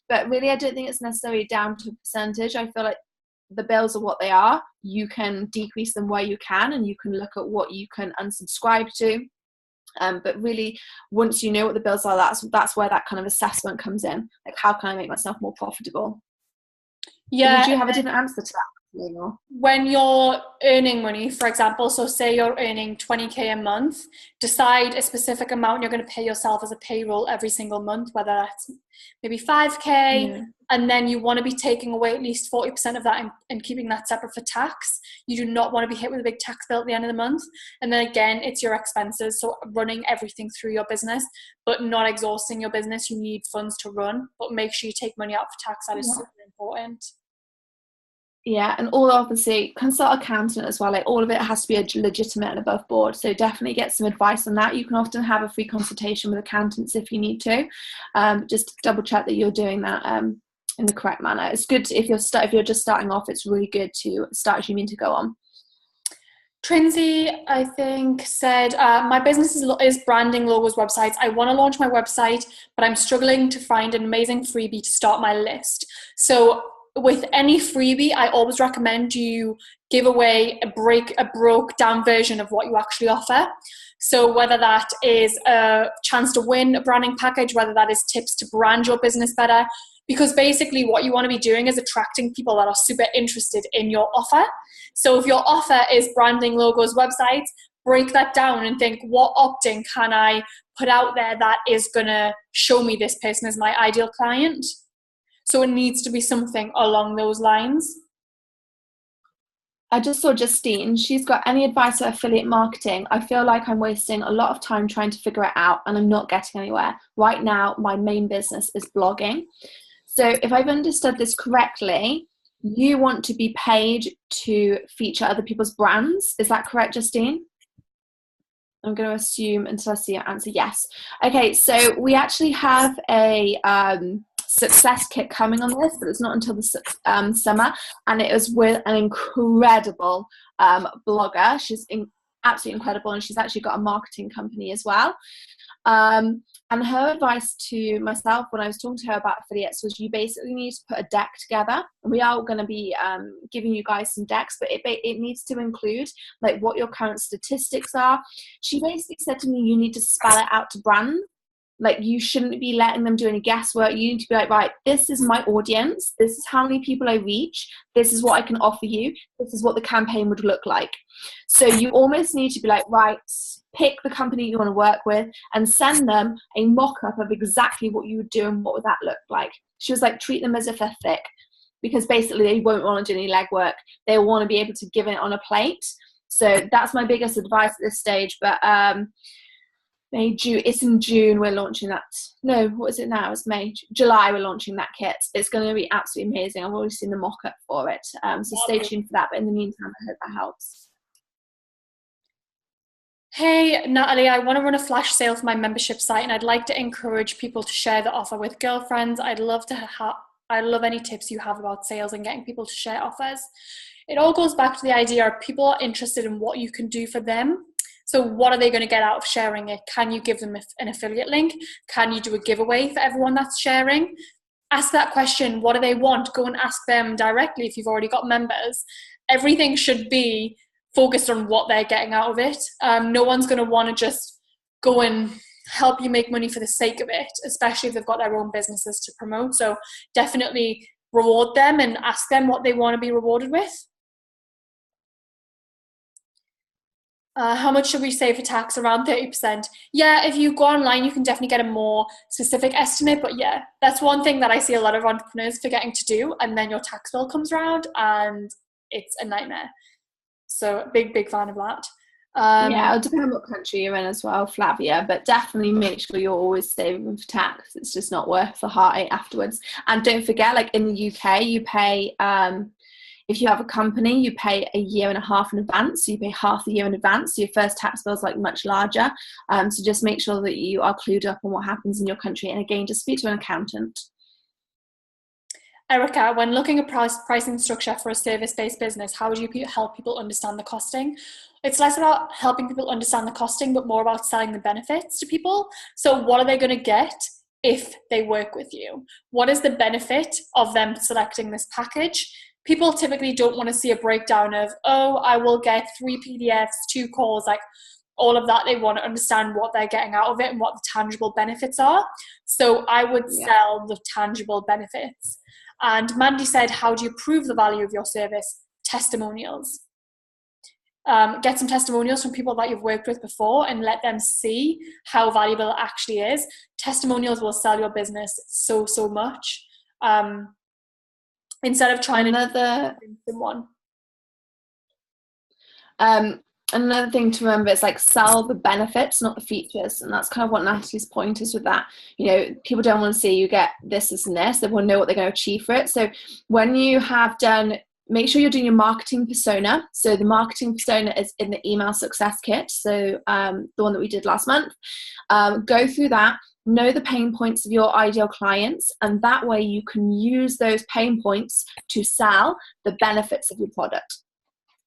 But really, I don't think it's necessarily down to percentage. I feel like the bills are what they are. You can decrease them where you can, and you can look at what you can unsubscribe to. But really, once you know what the bills are, that's where that kind of assessment comes in. Like, how can I make myself more profitable? Yeah. Would you have a different answer to that? When you're earning money, for example, so say you're earning 20k a month, decide a specific amount you're going to pay yourself as a payroll every single month, whether that's maybe 5k, and then you want to be taking away at least 40% of that and keeping that separate for tax. You do not want to be hit with a big tax bill at the end of the month. And then again, it's your expenses, so running everything through your business, but not exhausting your business. You need funds to run, but make sure you take money out for tax. That is super important. Yeah, and all obviously consult an accountant as well. Like, all of it has to be legitimate and above board. So definitely get some advice on that. You can often have a free consultation with accountants if you need to. Just double check that you're doing that in the correct manner. It's good if you're just starting off. It's really good to start as you mean to go on. Trinsy, I think, said, my business is branding logos, websites. I want to launch my website, but I'm struggling to find an amazing freebie to start my list. So with any freebie, I always recommend you give away a broke down version of what you actually offer. So whether that is a chance to win a branding package, whether that is tips to brand your business better, because basically what you want to be doing is attracting people that are super interested in your offer. So if your offer is branding logos, websites, break that down and think, what opt-in can I put out there that is going to show me this person as my ideal client? So it needs to be something along those lines. I just saw Justine. She's got any advice for affiliate marketing? I feel like I'm wasting a lot of time trying to figure it out and I'm not getting anywhere. Right now, my main business is blogging. So if I've understood this correctly, you want to be paid to feature other people's brands. Is that correct, Justine? I'm going to assume until I see your answer, yes. Okay, so we actually have a success kit coming on this, but it's not until the summer, and it was with an incredible blogger. She's absolutely incredible, and she's actually got a marketing company as well. And her advice to myself when I was talking to her about affiliates was, you basically need to put a deck together, and we are going to be giving you guys some decks, but it needs to include like what your current statistics are. She basically said to me, you need to spell it out to brands. Like, you shouldn't be letting them do any guesswork. You need to be like, right, this is my audience. This is how many people I reach. This is what I can offer you. This is what the campaign would look like. So you almost need to be like, right, pick the company you want to work with and send them a mock-up of exactly what you would do and what would that look like. She was like, treat them as if they're thick, because basically they won't want to do any legwork. They want to be able to give it on a plate. So that's my biggest advice at this stage. But it's in June we're launching that. No, what is it now? It's July we're launching that kit. It's going to be absolutely amazing. I've already seen the mock-up for it. So stay tuned for that. But in the meantime, I hope that helps. Hey, Natalie, I want to run a flash sale for my membership site, and I'd like to encourage people to share the offer with girlfriends. I'd love any tips you have about sales and getting people to share offers. It all goes back to the idea of people are interested in what you can do for them. So what are they going to get out of sharing it? Can you give them an affiliate link? Can you do a giveaway for everyone that's sharing? Ask that question. What do they want? Go and ask them directly if you've already got members. Everything should be focused on what they're getting out of it. No one's going to want to just go and help you make money for the sake of it, especially if they've got their own businesses to promote. So definitely reward them and ask them what they want to be rewarded with. How much should we save for tax? Around 30%. Yeah, if you go online, you can definitely get a more specific estimate. But yeah, that's one thing that I see a lot of entrepreneurs forgetting to do. And then your tax bill comes around and it's a nightmare. So big fan of that. Yeah, it'll depend on what country you're in as well, Flavia, but definitely make sure you're always saving for tax. It's just not worth the heartache afterwards. And don't forget, like in the UK, you pay, if you have a company, you pay a year and a half in advance. So you pay half the year in advance. So your first tax bill is like much larger. So just make sure that you are clued up on what happens in your country. And again, just speak to an accountant. Erica, when looking at pricing structure for a service-based business, how would you help people understand the costing? It's less about helping people understand the costing, but more about selling the benefits to people. So what are they going to get if they work with you? What is the benefit of them selecting this package? People typically don't want to see a breakdown of, oh, I will get 3 PDFs, 2 calls, like all of that. They want to understand what they're getting out of it and what the tangible benefits are. So I would sell the tangible benefits. And Mandy said, how do you prove the value of your service? Testimonials. Get some testimonials from people that you've worked with before and let them see how valuable it actually is. Testimonials will sell your business so much. Instead of trying to one. Another thing to remember is like sell the benefits, not the features. And that's kind of what Natalie's point is with that. You know, people don't want to see you get this, this, and this. They want to know what they're going to achieve for it. So when you have done, make sure you're doing your marketing persona. So the marketing persona is in the email success kit. So the one that we did last month. Go through that. Know the pain points of your ideal clients, and that way you can use those pain points to sell the benefits of your product.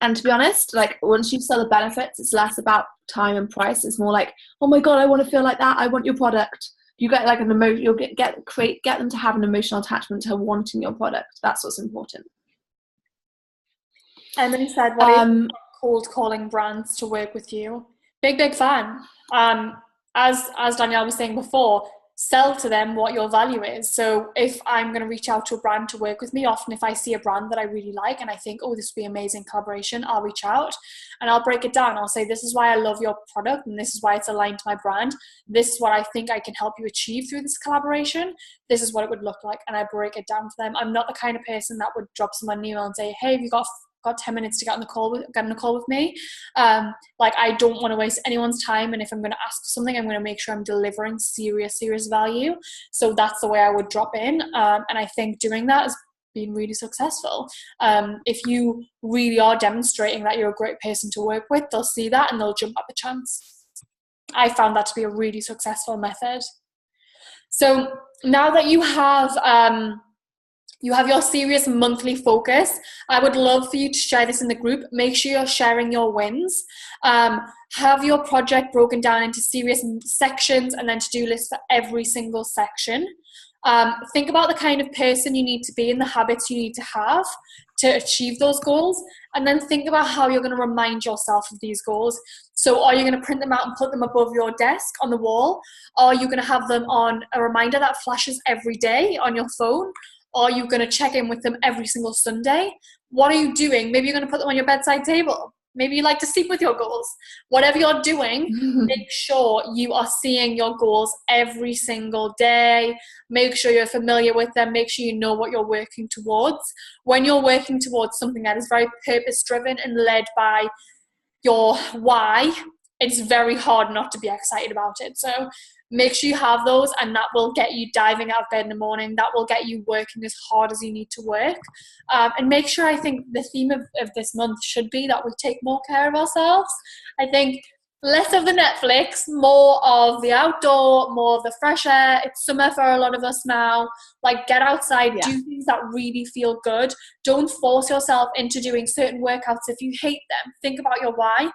And to be honest, like once you sell the benefits, it's less about time and price. It's more like, oh my God, I want to feel like that. I want your product. You get like an emotion. You'll get them to have an emotional attachment to wanting your product. That's what's important. Emily said, what is cold calling brands to work with you? Big fan. As Danielle was saying before, sell to them what your value is. So if I'm going to reach out to a brand to work with me, often if I see a brand that I really like and I think, oh, this would be amazing collaboration, I'll reach out and I'll break it down. I'll say, this is why I love your product and this is why it's aligned to my brand. This is what I think I can help you achieve through this collaboration. This is what it would look like. And I break it down for them. I'm not the kind of person that would drop someone an email and say, hey, have you got 10 minutes to get on a call with me. Like I don't want to waste anyone's time, and if I'm going to ask for something, I'm going to make sure I'm delivering serious value. So that's the way I would drop in, and I think doing that has been really successful. If you really are demonstrating that you're a great person to work with, they'll see that and they'll jump at the chance. I found that to be a really successful method. So now that you have your serious monthly focus, I would love for you to share this in the group. Make sure you're sharing your wins. Have your project broken down into serious sections and then to-do lists for every single section. Think about the kind of person you need to be and the habits you need to have to achieve those goals. And then think about how you're going to remind yourself of these goals. So are you going to print them out and put them above your desk on the wall? Are you going to have them on a reminder that flashes every day on your phone? Are you going to check in with them every single Sunday? What are you doing? Maybe you're going to put them on your bedside table. Maybe you like to sleep with your goals. Whatever you're doing, make sure you are seeing your goals every single day. Make sure you're familiar with them. Make sure you know what you're working towards. When you're working towards something that is very purpose-driven and led by your why, it's very hard not to be excited about it. So make sure you have those, and that will get you diving out of bed in the morning. That will get you working as hard as you need to work. And make sure, I think the theme of this month should be that we take more care of ourselves. I think less of the Netflix, more of the outdoor, more of the fresh air. It's summer for a lot of us now. Like, get outside, do things that really feel good. Don't force yourself into doing certain workouts if you hate them. Think about your why.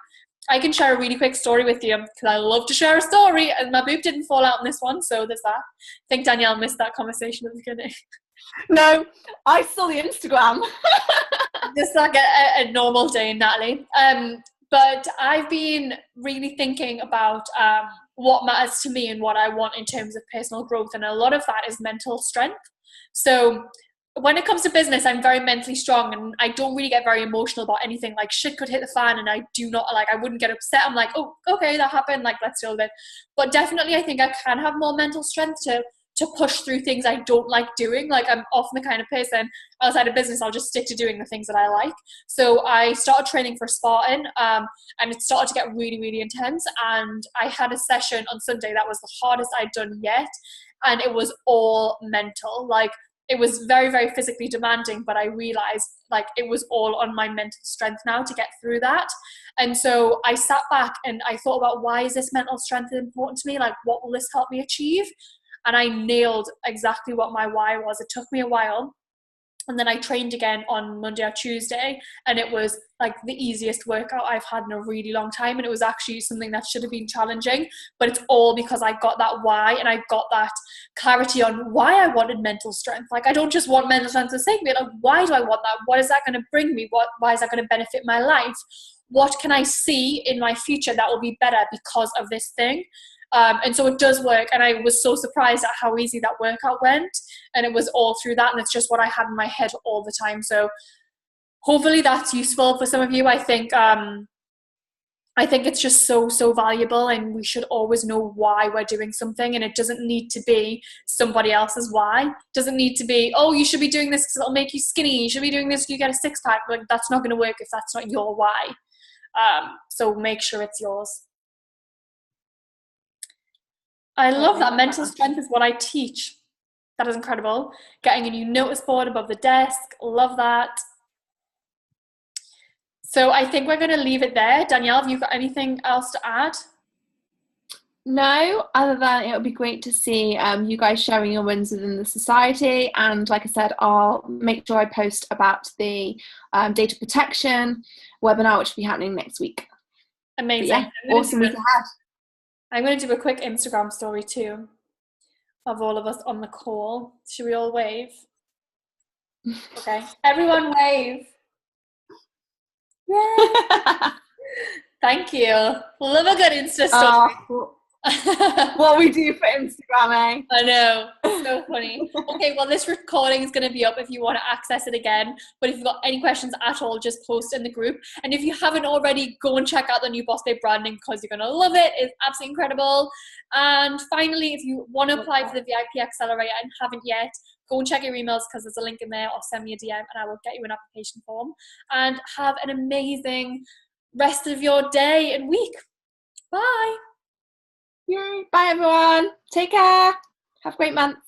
I can share a really quick story with you because I love to share a story, and my boob didn't fall out in this one, so there's that. I think Danielle missed that conversation at the beginning. No, I saw the Instagram. Just like a normal day, Natalie. But I've been really thinking about what matters to me and what I want in terms of personal growth, and a lot of that is mental strength. So when it comes to business, I'm very mentally strong, and I don't really get very emotional about anything. Like, shit could hit the fan and I wouldn't get upset. I'm like, oh, okay, that happened. Like, let's deal with it. But definitely I think I can have more mental strength to push through things I don't like doing. Like, I'm often the kind of person outside of business, I'll just stick to doing the things that I like. So I started training for Spartan, and it started to get really, really intense. And I had a session on Sunday that was the hardest I'd done yet. And it was all mental. Like, it was very, very physically demanding, but I realized like it was all on my mental strength now to get through that. And so I sat back and I thought about, why is this mental strength important to me? Like, what will this help me achieve? And I nailed exactly what my why was. It took me a while, And then I trained again on Monday or Tuesday, and it was like the easiest workout I've had in a really long time. And it was actually something that should have been challenging, but it's all because I got that why, and I got that clarity on why I wanted mental strength. Like, I don't just want mental strength for the sake of it. Like, why do I want that? What is that going to bring me? Why is that going to benefit my life? What can I see in my future that will be better because of this thing? And so it does work, and I was so surprised at how easy that workout went, and it was all through that, and it's just what I had in my head all the time. So hopefully that's useful for some of you. I think it's just so valuable, and we should always know why we're doing something, and it doesn't need to be somebody else's why. It doesn't need to be, oh, you should be doing this because it'll make you skinny, you should be doing this because you get a six-pack. Like, that's not going to work if that's not your why. So make sure it's yours. I love that. Mental strength is what I teach. That is incredible. Getting a new notice board above the desk. Love that. So I think we're going to leave it there. Danielle, have you got anything else to add? No, other than it would be great to see you guys sharing your wins within the society. And like I said, I'll make sure I post about the data protection webinar, which will be happening next week. Amazing. Yeah, awesome week ahead. I'm going to do a quick Instagram story too of all of us on the call. Should we all wave? Okay. Everyone wave. Yay. Thank you. Love a good Insta story. What we do for Instagram, eh? I know. So funny. Okay, well, this recording is going to be up if you want to access it again. But if you've got any questions at all, just post in the group. And if you haven't already, go and check out the new Boss Babe branding, because you're going to love it. It's absolutely incredible. And finally, if you want to apply for the VIP Accelerator and haven't yet, go and check your emails, because there's a link in there, or send me a DM and I will get you an application form. And have an amazing rest of your day and week. Bye. Yay. Bye, everyone. Take care. Have a great month.